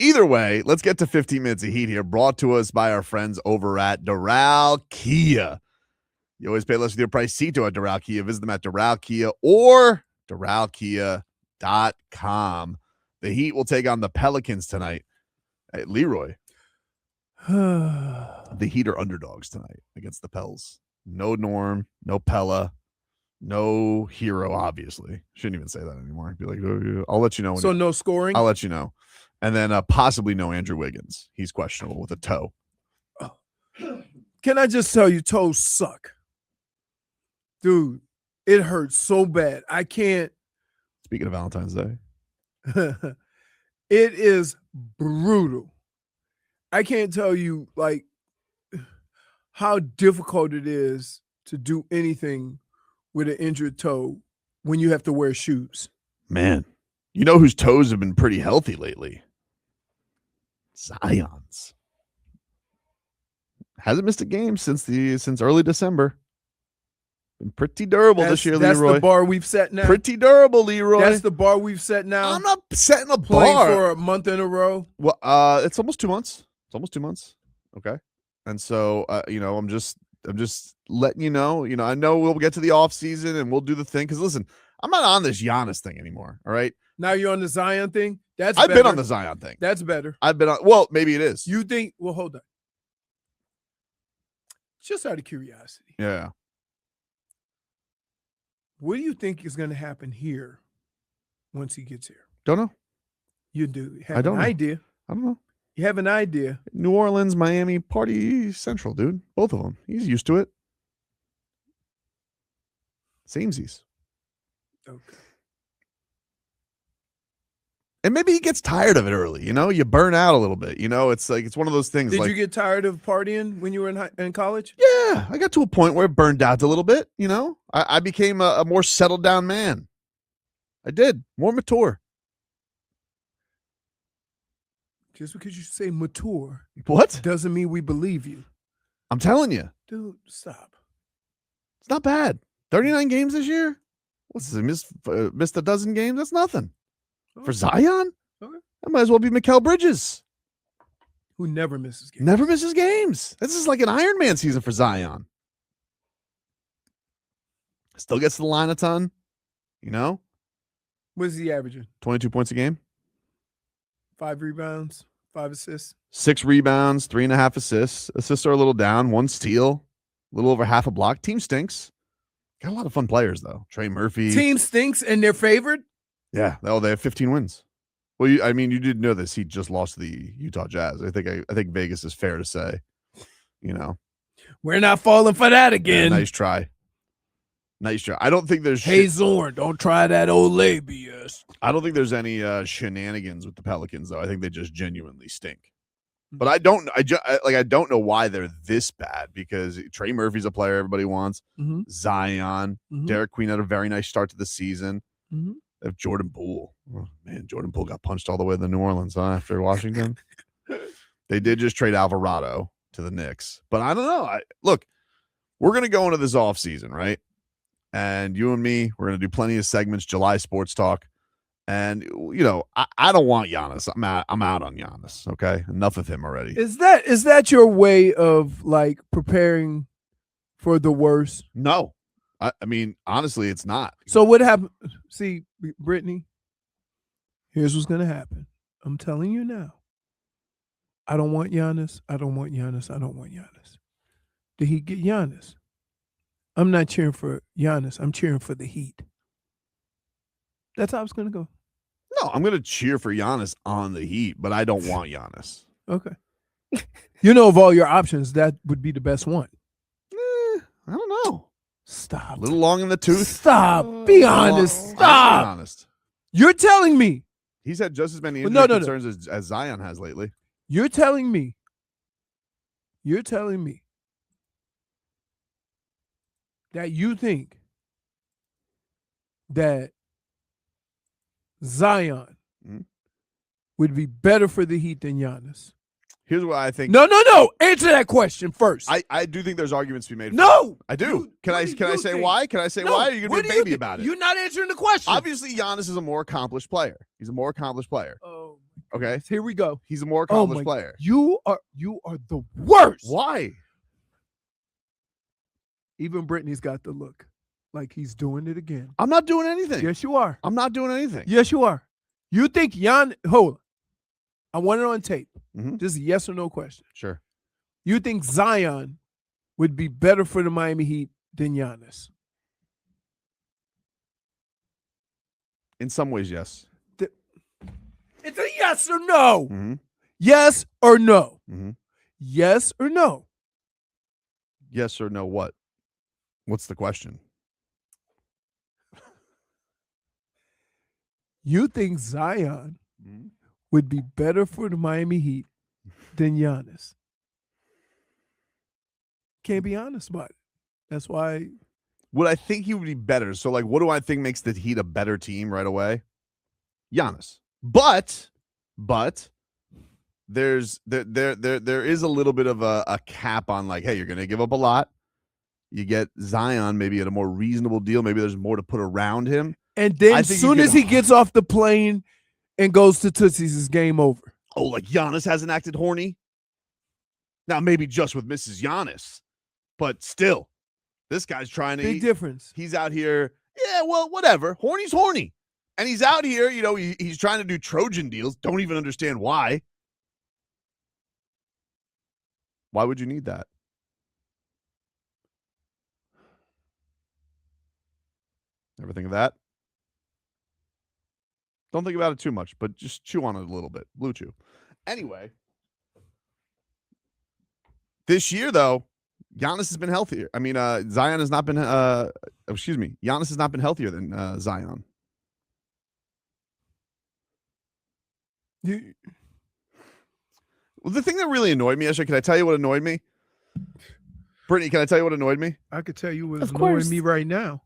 Either way, let's get to 15 minutes of heat here, brought to us by our friends over at Doral Kia. You always pay less with your price. Cito at Doral Kia. Visit them at Doral Kia or DoralKia.com. The Heat will take on the Pelicans tonight. Hey, Leroy. The Heat are underdogs tonight against the Pels. No Norm, no Pella, no Hero, obviously. Shouldn't even say that anymore. I'd be like, oh, I'll let you know. So no scoring? I'll let you know. And then possibly no Andrew Wiggins. He's questionable with a toe. Oh. Can I just tell you, toes suck. Dude, it hurts so bad. I can't. Speaking of Valentine's Day. It is brutal. I can't tell you, like, how difficult it is to do anything with an injured toe when you have to wear shoes. Man, you know whose toes have been pretty healthy lately? Zion's. Hasn't missed a game since early December. Been pretty durable this year, Leroy. That's the bar we've set now. Pretty durable, Leroy. That's the bar we've set now. I'm not setting a Playing bar for a month in a row. Well, it's almost 2 months. It's almost 2 months. Okay. And so, I'm just letting you know, I know we'll get to the off season and we'll do the thing. Cause listen, I'm not on this Giannis thing anymore. All right. Now you're on the Zion thing. I've been on the Zion thing. That's better. I've been on. Well, maybe it is. You think, well, hold on. Just out of curiosity. Yeah. What do you think is going to happen here once he gets here? Don't know. You do have I don't an know. idea. I don't know. You have an idea. New Orleans, Miami, party central, dude. Both of them. He's used to it. Samesies. Okay. And maybe he gets tired of it early. You burn out a little bit. It's like it's one of those things. Did you get tired of partying when you were in college? Yeah, I got to a point where it burned out a little bit. I became a more settled down man. I did. More mature. Just because you say mature, what doesn't mean we believe you. I'm telling you, dude. Stop. It's not bad. 39 games this year. What's this? Missed a dozen games. That's nothing for Zion. Okay. I might as well be Mikal Bridges, who never misses games. Never misses games. This is like an Iron Man season for Zion. Still gets to the line a ton. What is he averaging? 22 points a game. 5 rebounds, 5 assists. 6 rebounds, 3.5 assists. Assists are a little down. 1 steal, a little over half a block. Team stinks. Got a lot of fun players, though. Trey Murphy. Team stinks and they're favored? Yeah. Oh, they have 15 wins. Well, you didn't know this. He just lost to the Utah Jazz. I think Vegas is fair to say. We're not falling for that again. Yeah, nice try. I don't think there's Hey Zorn, don't try that old BS. I don't think there's any shenanigans with the Pelicans, though. I think they just genuinely stink. But I don't know why they're this bad, because Trey Murphy's a player everybody wants. Mm-hmm. Zion, Derek Queen had a very nice start to the season. Mm-hmm. They have Jordan Poole. Oh, man, Jordan Poole got punched all the way to New Orleans after Washington. They did just trade Alvarado to the Knicks. But I don't know. Look, we're going to go into this offseason, right? And you and me, we're going to do plenty of segments, July Sports Talk. And, I don't want Giannis. I'm out on Giannis, okay? Enough of him already. Is that your way of, like, preparing for the worst? No. I mean, honestly, it's not. So what happened? See, Brittany, here's what's going to happen. I'm telling you now. I don't want Giannis. I don't want Giannis. I don't want Giannis. Did he get Giannis? I'm not cheering for Giannis. I'm cheering for the Heat. That's how it's going to go. No, I'm going to cheer for Giannis on the Heat, but I don't want Giannis. Okay. Of all your options, that would be the best one. I don't know. Stop. A little long in the tooth. Stop. Be honest. Stop. Be honest. You're telling me. He's had just as many injury concerns as Zion has lately. You're telling me that you think that Zion would be better for the Heat than Giannis? Here's what I think. No. Answer that question first. I do think there's arguments to be made. No. I do. Can I say why? Can I say why? Or are you going to be a baby about it? You're not answering the question. Obviously, Giannis is a more accomplished player. He's a more accomplished player. Oh, my Okay. Here we go. He's a more Oh accomplished my! player. You are the worst. Why? Even Brittany's got the look, like he's doing it again. I'm not doing anything. Yes, you are. I'm not doing anything. Yes, you are. You think hold on. I want it on tape. Mhm. This is a yes or no question. Sure. You think Zion would be better for the Miami Heat than Giannis? In some ways, yes. It's a yes or no. Mm-hmm. Yes or no. Mm-hmm. Yes or no. Yes or no what? What's the question? You think Zion would be better for the Miami Heat than Giannis? Can't be honest about it. That's why. Would I think he would be better? So, like, what do I think makes the Heat a better team right away? Giannis. But there is a little bit of a cap on, like, hey, you're going to give up a lot. You get Zion maybe at a more reasonable deal. Maybe there's more to put around him. And then as soon as he gets off the plane and goes to Tootsie's, it's game over. Oh, like Giannis hasn't acted horny? Now, maybe just with Mrs. Giannis, but still, this guy's trying to Big difference. He's out here. Yeah, well, whatever. Horny's horny. And he's out here, he's trying to do Trojan deals. Don't even understand why. Why would you need that? Ever think of that? Don't think about it too much, but just chew on it a little bit. Blue chew. Anyway, this year, though, Giannis has been healthier. I mean, Zion has not been, Giannis has not been healthier than Zion. Well, the thing that really annoyed me yesterday, can I tell you what annoyed me? Brittany, can I tell you what annoyed me? I could tell you what's annoying me right now.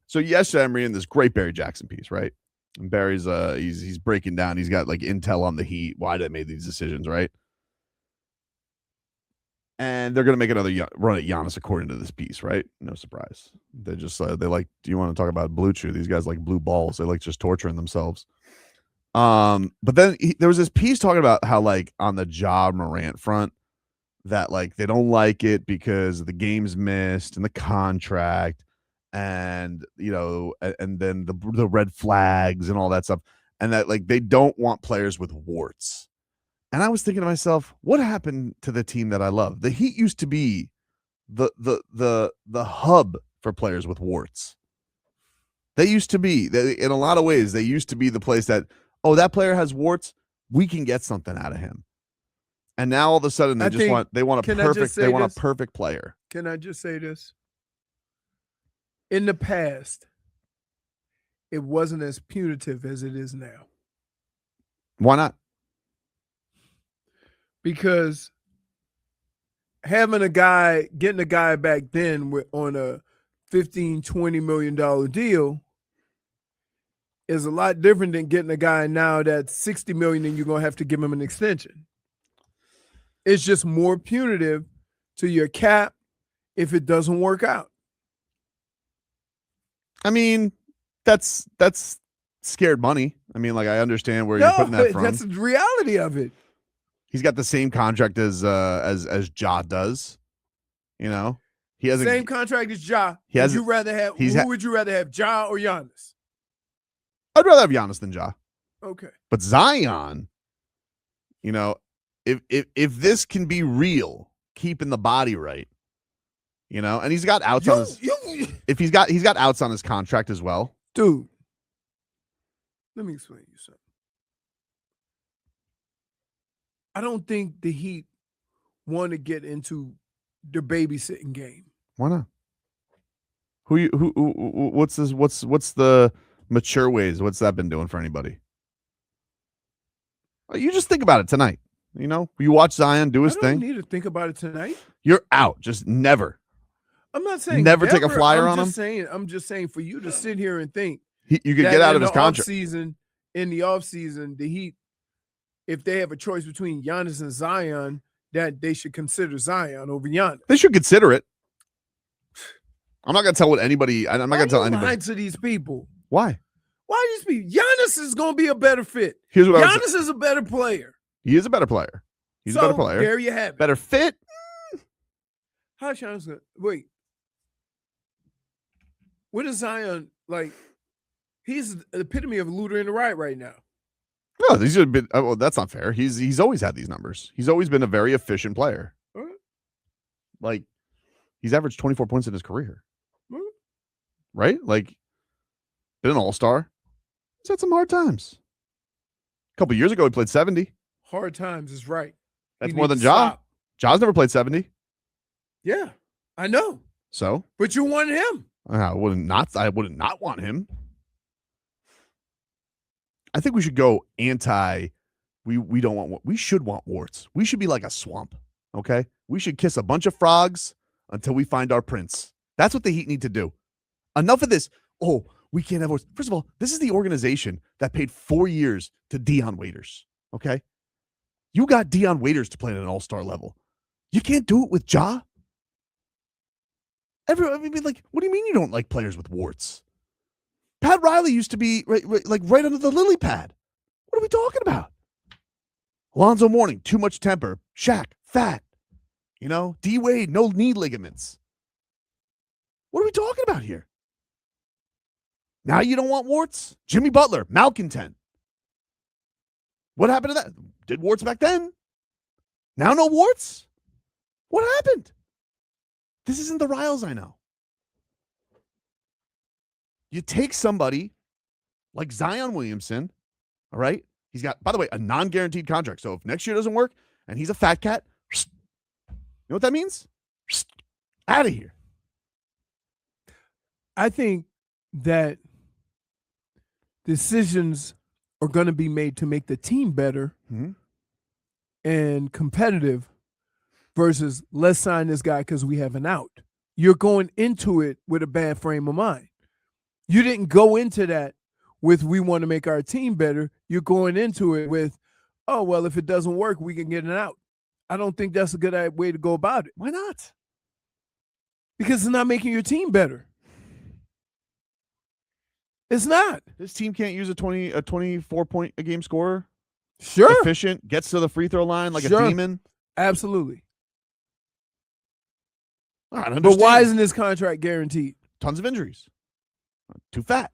So yesterday I'm reading this great Barry Jackson piece, right? And Barry's he's breaking down. He's got like intel on the Heat, why they made these decisions, right? And they're going to make another run at Giannis according to this piece, right? No surprise. They just they like, do you want to talk about blue chew? These guys like blue balls. They like just torturing themselves. But then there was this piece talking about how, like, on the Ja Morant front, that like they don't like it because the game's missed and the contract, and and then the red flags and all that stuff, and that like they don't want players with warts. And I was thinking to myself, what happened to the team that I love? The Heat used to be the hub for players with warts. They used to be, in a lot of ways, they used to be the place that, oh, that player has warts, we can get something out of him. And now all of a sudden they want a perfect player. Can I just say this? In the past, it wasn't as punitive as it is now. Why not? Because getting a guy back then on a $15-20 million deal is a lot different than getting a guy now that's $60 million and you're going to have to give him an extension. It's just more punitive to your cap if it doesn't work out. I mean, that's scared money. I mean, like, I understand where you're putting that from. That's the reality of it. He's got the same contract as Ja does. He has the same contract as Ja. Who would you rather have, Ja or Giannis? I'd rather have Giannis than Ja. Okay. But Zion, if this can be real, keeping the body right, and he's got outs on his if he's got outs on his contract as well. Dude, let me explain to you something. I don't think the Heat want to get into the babysitting game. Why not? What's the mature ways? What's that been doing for anybody? You just think about it tonight. You watch Zion do his thing. I don't need to think about it tonight. You're out. Just never. I'm not saying never take a flyer on him. I'm just saying for you to sit here and think you could get out of his contract. In the offseason, the Heat, if they have a choice between Giannis and Zion, that they should consider Zion over Giannis. They should consider it. I'm not going to tell what anybody. I'm not going to tell anybody. Lying to these people. Why? Why do you speak? Giannis is going to be a better fit. Here's what I was Giannis is a better player. He is a better player. He's a better player. There you have it. Better fit. How's Giannis going? Wait. What is Zion like? He's the epitome of a looter in the right now. No, these have been. Well, that's not fair. He's always had these numbers. He's always been a very efficient player. Like, he's averaged 24 points in his career. Right? Like, been an all-star. He's had some hard times. A couple years ago, he played 70. Hard times is right. That's more than Ja. Ja's never played 70. Yeah, I know. So? But you wanted him. I wouldn't not want him. I think we should go anti. We don't want. We should want warts. We should be like a swamp. Okay. We should kiss a bunch of frogs until we find our prince. That's what the Heat need to do. Enough of this. Oh, we can't have warts. First of all, this is the organization that paid 4 years to Dion Waiters. Okay. You got Dion Waiters to play at an all-star level. You can't do it with Ja. I mean, like, what do you mean you don't like players with warts? Pat Riley used to be right under the lily pad. What are we talking about? Alonzo Mourning, too much temper. Shaq, fat. D Wade, no knee ligaments. What are we talking about here? Now you don't want warts? Jimmy Butler, malcontent. What happened to that? Did warts back then? Now no warts? What happened? This isn't the Riles I know. You take somebody like Zion Williamson, all right? He's got, by the way, a non-guaranteed contract. So if next year doesn't work and he's a fat cat, you know what that means? Out of here. I think that decisions are going to be made to make the team better and competitive versus let's sign this guy because we have an out. You're going into it with a bad frame of mind. You didn't go into that with we want to make our team better. You're going into it with, oh, well, if it doesn't work, we can get an out. I don't think that's a good way to go about it. Why not? Because it's not making your team better. It's not. This team can't use a 24-point a game scorer. Sure. Efficient, gets to the free throw line like a demon. Absolutely. But why isn't this contract guaranteed? Tons of injuries. Too fat.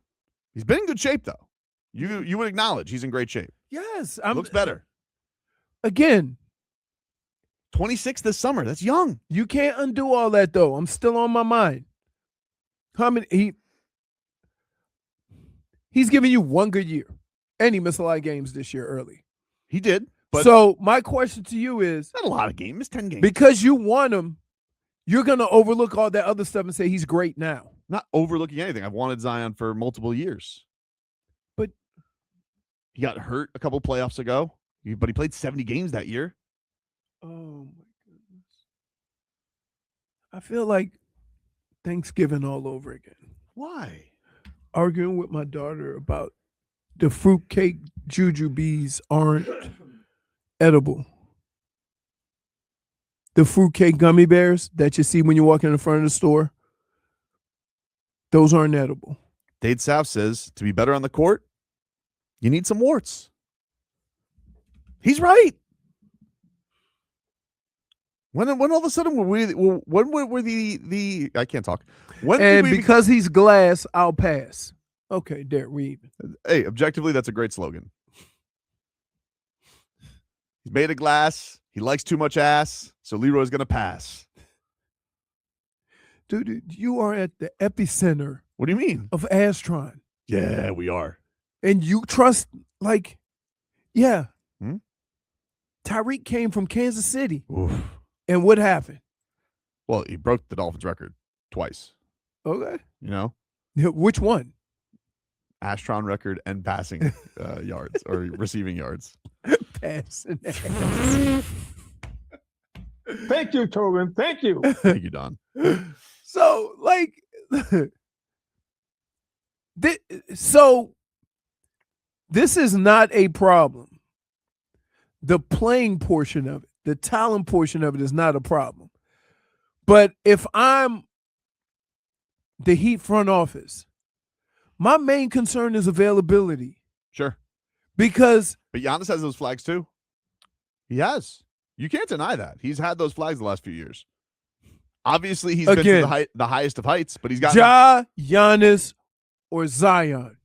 He's been in good shape, though. You would acknowledge he's in great shape. Yes. Looks better. Again. 26 this summer. That's young. You can't undo all that, though. I'm still on my mind. How many? He's giving you one good year. And he missed a lot of games this year early. He did. But so my question to you is. Not a lot of games. Missed 10 games. Because you want him, you're going to overlook all that other stuff and say he's great now. Not overlooking anything. I've wanted Zion for multiple years. But he got hurt a couple playoffs ago. But he played 70 games that year. Oh, my goodness. I feel like Thanksgiving all over again. Why? Arguing with my daughter about the fruitcake jujubes aren't edible. The fruitcake gummy bears that you see when you walk in the front of the store, those aren't edible. Dade South says to be better on the court, you need some warts. He's right. When all of a sudden when were the I can't talk. Because he's glass, I'll pass. Okay, there we even. Hey, objectively, that's a great slogan. He's made of glass. He likes too much ass, so Leroy's gonna pass. Dude, you are at the epicenter. What do you mean? Of Astron. Yeah, we are. And you trust, Tyreek came from Kansas City. Oof. And what happened? Well, he broke the Dolphins record twice. Okay. Which one? Astron record and passing yards or receiving yards. Passing. Thank you, Tobin. Thank you. Thank you, Don. So, this is not a problem. The playing portion of it, the talent portion of it is not a problem. But if I'm the Heat front office, My main concern is availability Sure. because But Giannis has those flags too. He has. You can't deny that. He's had those flags the last few years. Obviously, he's been to the highest of heights, but he's got Giannis, or Zion.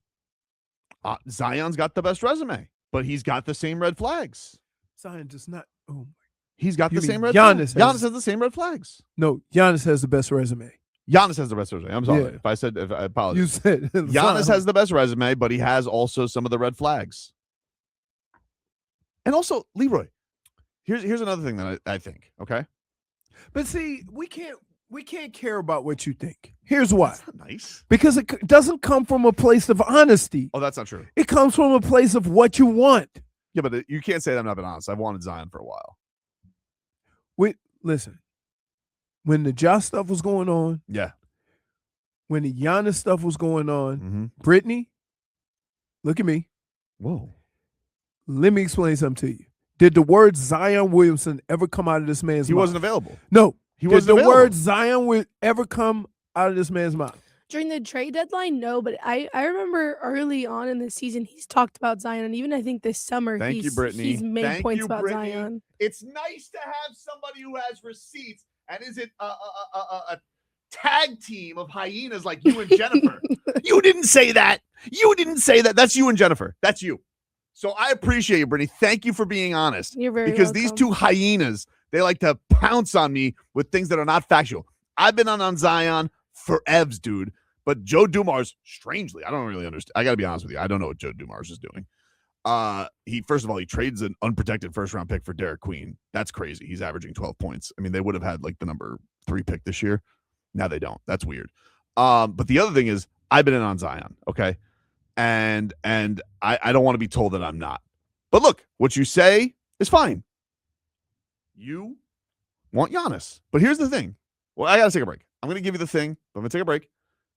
Zion's got the best resume, but he's got the same red flags. Zion does not. Oh, he's got the same red Giannis flags. Giannis has the same red flags. No, Giannis has the best resume. Giannis has the best resume. I'm sorry if I apologize. You said Giannis has the best resume, but he has also some of the red flags. And also, Leroy, here's another thing that I think. Okay, but see, we can't care about what you think. Here's why. That's not nice. Because it doesn't come from a place of honesty. Oh, that's not true. It comes from a place of what you want. Yeah, but you can't say that I'm not being honest. I've wanted Zion for a while. Listen, when the Josh stuff was going on, when the Giannis stuff was going on, Brittany, look at me. Whoa. Let me explain something to you. Did the word Zion Williamson ever come out of this man's mouth? He wasn't available. No. He wasn't available. Did the word Zion would ever come out of this man's mouth? During the trade deadline, no, but I remember early on in the season, he's talked about Zion, and even I think this summer, he's made points about Zion. It's nice to have somebody who has receipts and isn't a tag team of hyenas like you and Jennifer. You didn't say that. You didn't say that. That's you and Jennifer. That's you. So I appreciate you, Brittany. Thank you for being honest. You're very because welcome. These two hyenas, they like to pounce on me with things that are not factual. I've been on Zion for evs, dude. But Joe Dumars, strangely, I don't really understand. I got to be honest with you. I don't know what Joe Dumars is doing. First of all, he trades an unprotected first-round pick for Derek Queen. That's crazy. He's averaging 12 points. I mean, they would have had like the number 3 pick this year. Now they don't. That's weird. But the other thing is, I've been in on Zion, okay? And I don't want to be told that I'm not. But look, what you say is fine. You want Giannis. But here's the thing. Well, I got to take a break. I'm going to give you the thing. I'm going to take a break.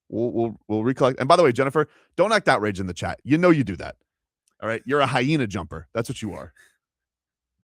We'll recollect. And by the way, Jennifer, don't act outraged in the chat. You know you do that. All right? You're a hyena jumper. That's what you are.